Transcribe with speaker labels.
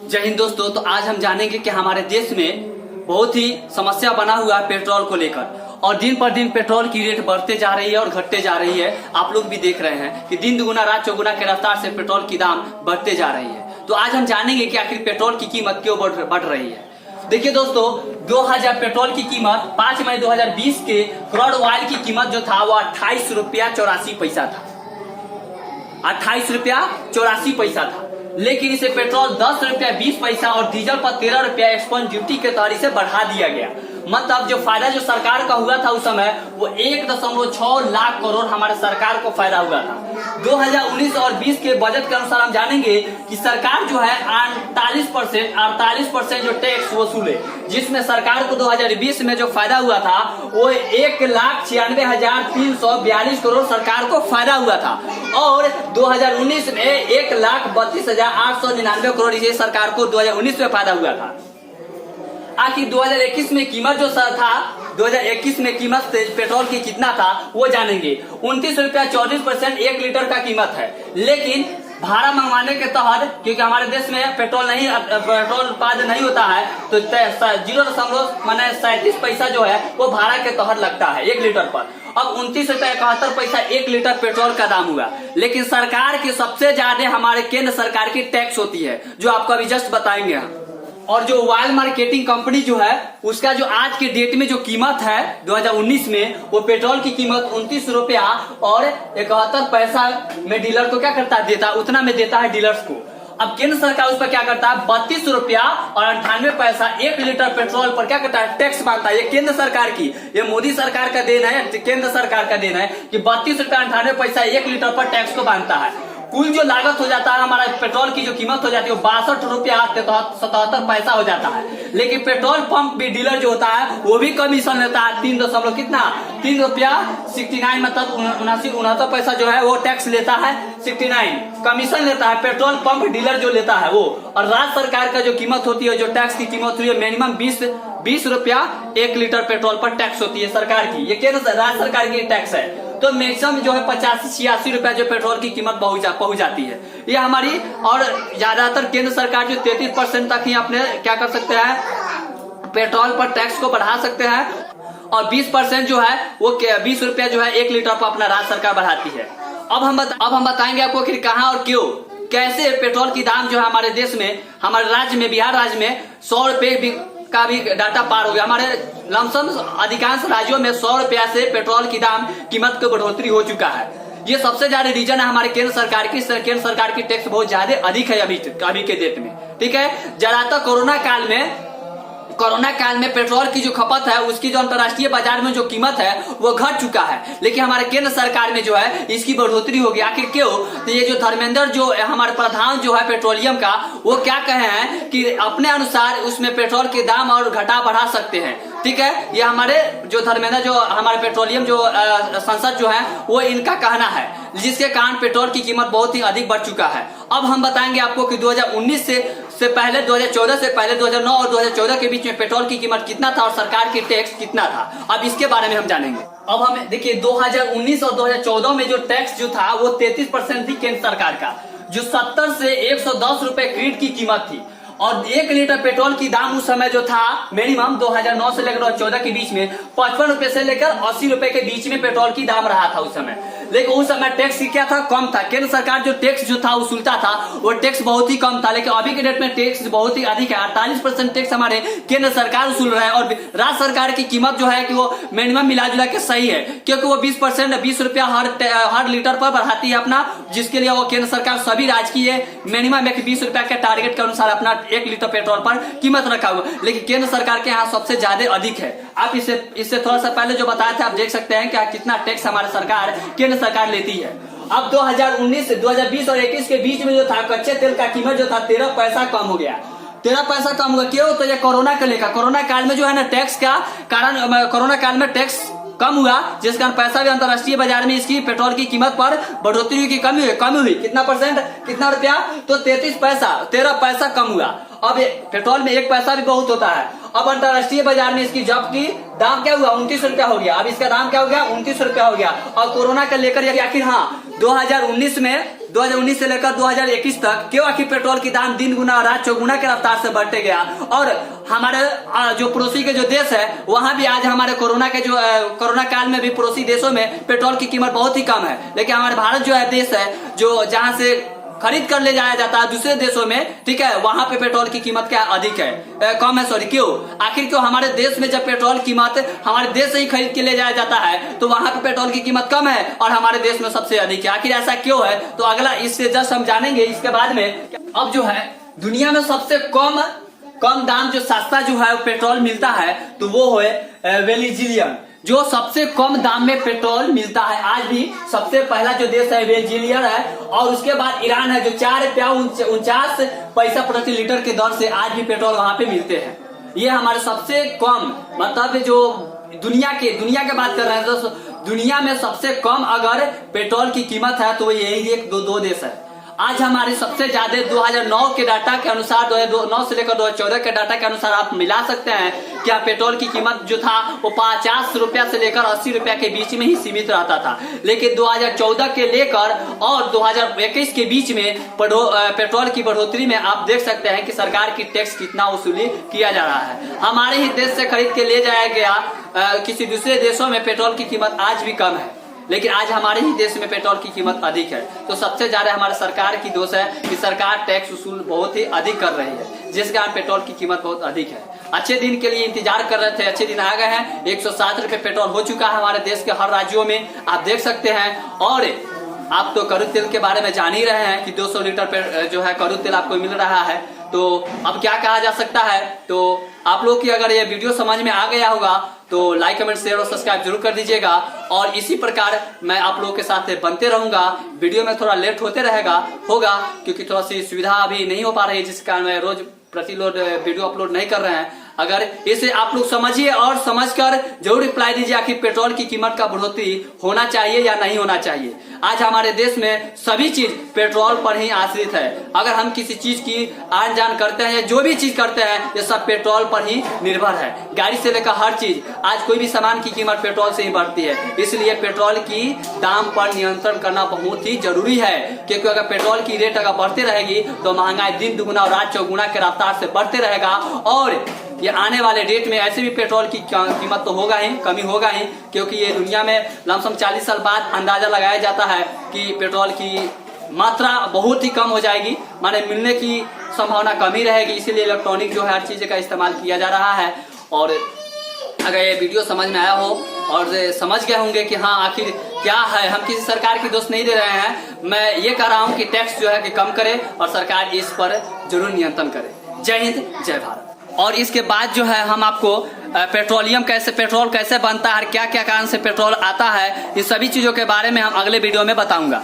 Speaker 1: जय हिंद दोस्तों। तो आज हम जानेंगे कि हमारे देश में बहुत ही समस्या बना हुआ है पेट्रोल को लेकर, और दिन पर दिन पेट्रोल की रेट बढ़ते जा रही है और घटते जा रही है। आप लोग भी देख रहे हैं कि दिन दुगुना रात चौगुना के रफ्तार से पेट्रोल की दाम बढ़ते जा रही है। तो आज हम जानेंगे कि आखिर पेट्रोल की कीमत क्यों बढ़ रही है। देखिए दोस्तों, 2000 पेट्रोल की कीमत 5 मई 2020 के क्रूड ऑयल की कीमत जो था वो 28 रुपया 84 पैसा था। 28 रुपया 84 पैसा था, लेकिन इसे पेट्रोल 10 रुपया 20 पैसा और डीजल पर 13 रुपया एक्सपोर्ट ड्यूटी के तौर से बढ़ा दिया गया। मतलब जो फायदा जो सरकार का हुआ था उस समय वो 1.6 लाख करोड़ हमारे सरकार को फायदा हुआ था। 2019 और 20 के बजट के अनुसार हम जानेंगे कि सरकार जो है 48% जो टैक्स वसूले, जिसमें सरकार को 2020 में जो फायदा हुआ था वो 1,96,342 करोड़ सरकार को फायदा हुआ था, और 2019 में 1,32,899 करोड़ ये सरकार को 2019 में फायदा हुआ था। आखिर 2021 में कीमत जो था 2021 में कीमत पेट्रोल की कितना था वो जानेंगे। 29 रुपया 34% 1 लीटर का कीमत है, लेकिन भाड़ा मंगवाने के तहत, क्योंकि हमारे देश में पेट्रोल उत्पादन नहीं होता है, तो 0.37 पैसा जो है वो भाड़ा के तहत लगता है 1 लीटर पर। अब 29 रुपया 71 पैसा 1 लीटर पेट्रोल का दाम हुआ। लेकिन सरकार की सबसे ज्यादा हमारे केंद्र सरकार की टैक्स होती है, जो आपको अभी जस्ट बताएंगे हम। और जो ऑयल मार्केटिंग कंपनी जो है उसका जो आज के डेट में जो कीमत है 2019 में, वो पेट्रोल की कीमत 29 रुपया और 71 पैसा में डीलर को क्या करता है, देता उतना में देता है डीलर्स को। अब केंद्र सरकार उस पर क्या करता है, 32 रुपया और 98 पैसा 1 लीटर पेट्रोल पर क्या करता है, टैक्स बांधता है। ये केंद्र सरकार की, ये मोदी सरकार का देन है, केंद्र सरकार का देन है कि 32 रुपया 98 पैसा 1 लीटर पर टैक्स को बांधता है। कुल जो लागत हो जाता है हमारा पेट्रोल की जो कीमत हो जाती है वो 62 रुपया 77 पैसा हो जाता है। लेकिन पेट्रोल पंप भी डीलर जो होता है वो भी कमीशन लेता है 3 रुपया 69 मतलब 79 पैसा जो है वो टैक्स लेता है, 69 कमीशन लेता है पेट्रोल पंप डीलर जो लेता है वो। और राज्य सरकार का जो कीमत होती है, जो टैक्स की कीमत होती है, मिनिमम 20 रुपया 1 लीटर पेट्रोल पर टैक्स होती है सरकार की। ये केंद्र राज्य सरकार की टैक्स है। तो मैक्सिमम जो है 85-86 रुपया जो पेट्रोल की कीमत पहुंच जाती है ये हमारी। और ज्यादातर केंद्र सरकार जो 33% तक ही अपने क्या कर सकते हैं, पेट्रोल पर टैक्स को बढ़ा सकते हैं, और 20% जो है वो 20 रुपया जो है 1 लीटर पर अपना राज्य सरकार बढ़ाती है। अब हम बताएंगे आपको कि कहाँ और क्यों कैसे पेट्रोल की दाम जो है हमारे देश में, हमारे राज्य में, बिहार राज्य में 100 रुपए का भी डाटा पार हो गया। हमारे लमसम अधिकांश राज्यों में 100 रुपया से पेट्रोल की दाम कीमत की बढ़ोतरी हो चुका है। ये सबसे ज्यादा रीजन है हमारे केंद्र सरकार की टैक्स बहुत ज्यादा अधिक है अभी के डेट में। ठीक है, ज्यादातर कोरोना काल में पेट्रोल की जो खपत है उसकी जो अंतर्राष्ट्रीय बाजार में जो कीमत है वो घट चुका है, लेकिन हमारे केंद्र सरकार में जो है इसकी बढ़ोतरी होगी। आखिर क्यों? तो ये जो धर्मेंद्र जो हमारे प्रधान जो है पेट्रोलियम का, वो क्या कहे हैं कि अपने अनुसार उसमें पेट्रोल के दाम और घटा बढ़ा सकते हैं। ठीक है, ये हमारे जो धर्मेंद्र जो हमारे पेट्रोलियम जो संसद जो है वो इनका कहना है, जिसके कारण पेट्रोल की कीमत बहुत ही अधिक बढ़ चुका है। अब हम बताएंगे आपको कि 2019 से पहले 2014 से पहले 2009 और 2014 के बीच में पेट्रोल की कीमत कितना था और सरकार की टैक्स कितना था। अब इसके बारे में हम जानेंगे। अब हम देखिए 2019 और 2014 में जो टैक्स जो था वो 33% थी केंद्र सरकार का, जो 70 से 110 रुपए क्रीड की कीमत थी। और 1 लीटर पेट्रोल की दाम उस समय जो था मिनिमम 2009 से लेकर 2014 के बीच में 55 रुपए से लेकर 80 रुपए के बीच में पेट्रोल की दाम रहा था उस समय। लेकिन उस समय टैक्स क्या था, कम था। केंद्र सरकार जो टैक्स जो था वसूलता था वो टैक्स बहुत ही कम था, लेकिन अभी के डेट में टैक्स बहुत ही अधिक है। 48% टैक्स हमारे केंद्र सरकार वसूल रहा है, और राज्य सरकार की कीमत जो है कि वो मिनिमम मिला जुला के सही है, क्योंकि वो 20 रुपया हर लीटर पर बढ़ाती है अपना, जिसके लिए वो केंद्र सरकार सभी राज्य की मिनिमम 20 रुपया के टारगेट के अनुसार अपना 1 लीटर पेट्रोल पर कीमत रखा हुआ। लेकिन केंद्र सरकार के यहाँ सबसे ज्यादा अधिक है। आप इससे थोड़ा सा पहले जो बताया था आप देख सकते हैं कि कितना टैक्स हमारे केंद्र सरकार लेती है। अब 2019 2020 और 21 के बीच में जो था कच्चे तेल का कीमत जो था 13 पैसा कम हो गया। 13 पैसा कम हुआ क्यों? तो ये कोरोना को लेकर, कोरोना काल में जो है ना टैक्स का कारण, कोरोना काल में टैक्स कम हुआ, जिस कारण पैसा भी अंतर्राष्ट्रीय बाजार में इसकी पेट्रोल की कीमत पर बढ़ोतरी की कमी हुई। कितना परसेंट, कितना रुपया? तो 13 पैसा कम हुआ। अब पेट्रोल में 1 पैसा भी बहुत होता है। अब अंतर्राष्ट्रीय बाजार में इसकी जब की दाम क्या हुआ, 29 रुपया हो गया। अब इसका दाम क्या हो गया, 29 रुपया हो गया। और कोरोना का लेकर आखिर 2019 में 2019 से लेकर 2021 तक क्यों आखिर पेट्रोल की दाम दिन गुना रात चौगुना के रफ्तार से बढ़ते गया। और हमारे जो पड़ोसी के जो देश है वहां भी आज हमारे कोरोना काल में भी पड़ोसी देशों में पेट्रोल की कीमत बहुत ही कम है, लेकिन हमारे भारत जो है देश है जो जहां से खरीद कर ले जाया जाता है दूसरे देशों में, ठीक है, वहां पे पेट्रोल की कीमत क्या अधिक है, कम है, सॉरी, क्यों? आखिर क्यों हमारे देश में जब पेट्रोल कीमत हमारे देश से ही खरीद के ले जाया जाता है तो वहां पे पेट्रोल की कीमत कम है और हमारे देश में सबसे अधिक है। आखिर ऐसा क्यों है? तो अगला इससे जस्ट हम जानेंगे इसके बाद में। अब जो है दुनिया में सबसे कम दाम जो सस्ता जो है पेट्रोल मिलता है तो वो है वेनेजुएला, जो सबसे कम दाम में पेट्रोल मिलता है। आज भी सबसे पहला जो देश है वेनेजुएला है और उसके बाद ईरान है जो 4 रुपया 49 पैसा प्रति लीटर के दर से आज भी पेट्रोल वहां पे मिलते हैं। ये हमारे सबसे कम, मतलब जो दुनिया के बात कर रहे हैं तो दुनिया में सबसे कम अगर पेट्रोल की कीमत है तो यही दो देश है। आज हमारी सबसे ज्यादा 2009 के डाटा के अनुसार 2009 से लेकर 2014 के डाटा के अनुसार आप मिला सकते हैं कि पेट्रोल की कीमत जो था वो 50 रुपया से लेकर 80 रुपया के बीच में ही सीमित रहता था, लेकिन 2014 के लेकर और 2021 के बीच में पेट्रोल की बढ़ोतरी में आप देख सकते हैं कि सरकार की टैक्स कितना वसूली किया जा रहा है। हमारे ही देश से खरीद के ले जाया गया किसी दूसरे देशों में पेट्रोल की कीमत आज भी कम है, लेकिन आज हमारे ही देश में पेट्रोल की कीमत अधिक है। तो सबसे ज्यादा हमारे सरकार की दोष है कि सरकार टैक्स वसूल बहुत ही अधिक कर रही है, जिस कारण पेट्रोल की कीमत बहुत अधिक है। अच्छे दिन के लिए इंतजार कर रहे थे, अच्छे दिन आ गए हैं। 107 रुपए पेट्रोल हो चुका है हमारे देश के हर राज्यों में, आप देख सकते हैं। और आप तो कड़ू तेल के बारे में जान ही रहे हैं कि 200 लीटर जो है कड़ू तेल आपको मिल रहा है। तो अब क्या कहा जा सकता है, तो आप लोग की अगर ये वीडियो समझ में आ गया होगा तो लाइक कमेंट शेयर और सब्सक्राइब जरूर कर दीजिएगा। और इसी प्रकार मैं आप लोगों के साथ बनते रहूंगा। वीडियो में थोड़ा लेट होते होगा क्योंकि थोड़ा सी सुविधा अभी नहीं हो पा रही है, जिस कारण मैं रोज प्रतिलोड वीडियो अपलोड नहीं कर रहे हैं। अगर इसे आप लोग समझिए और समझकर जरूर रिप्लाई दीजिए आखिर पेट्रोल की कीमत का बढ़ोतरी होना चाहिए या नहीं होना चाहिए। आज हमारे देश में सभी चीज पेट्रोल पर ही आश्रित है। अगर हम किसी चीज की आन जान करते हैं या जो भी चीज करते हैं ये सब पेट्रोल पर ही निर्भर है। गाड़ी से लेकर हर चीज, आज कोई भी सामान की कीमत पेट्रोल से ही बढ़ती है। इसलिए पेट्रोल की दाम पर नियंत्रण करना बहुत ही जरूरी है, क्योंकि अगर पेट्रोल की रेट अगर बढ़ती रहेगी तो महंगाई दिन दुगुना और रात चौगुना के रफ्तार से बढ़ते रहेगा। और ये आने वाले डेट में ऐसे भी पेट्रोल की कीमत तो होगा ही, कमी होगा ही, क्योंकि ये दुनिया में लमसम 40 साल बाद अंदाजा लगाया जाता है कि पेट्रोल की मात्रा बहुत ही कम हो जाएगी, माने मिलने की संभावना कमी रहेगी। इसीलिए इलेक्ट्रॉनिक जो है हर चीज का इस्तेमाल किया जा रहा है। और अगर ये वीडियो समझ में आया हो और समझ गए होंगे कि हाँ आखिर क्या है, हम किसी सरकार की दोष नहीं दे रहे हैं, मैं ये कह रहा हूँ कि टैक्स जो है कि कम करे और सरकार इस पर जरूर नियंत्रण करे। जय हिंद, जय भारत। और इसके बाद जो है हम आपको पेट्रोल कैसे बनता है, क्या क्या कारण से पेट्रोल आता है, इस सभी चीजों के बारे में हम अगले वीडियो में बताऊंगा।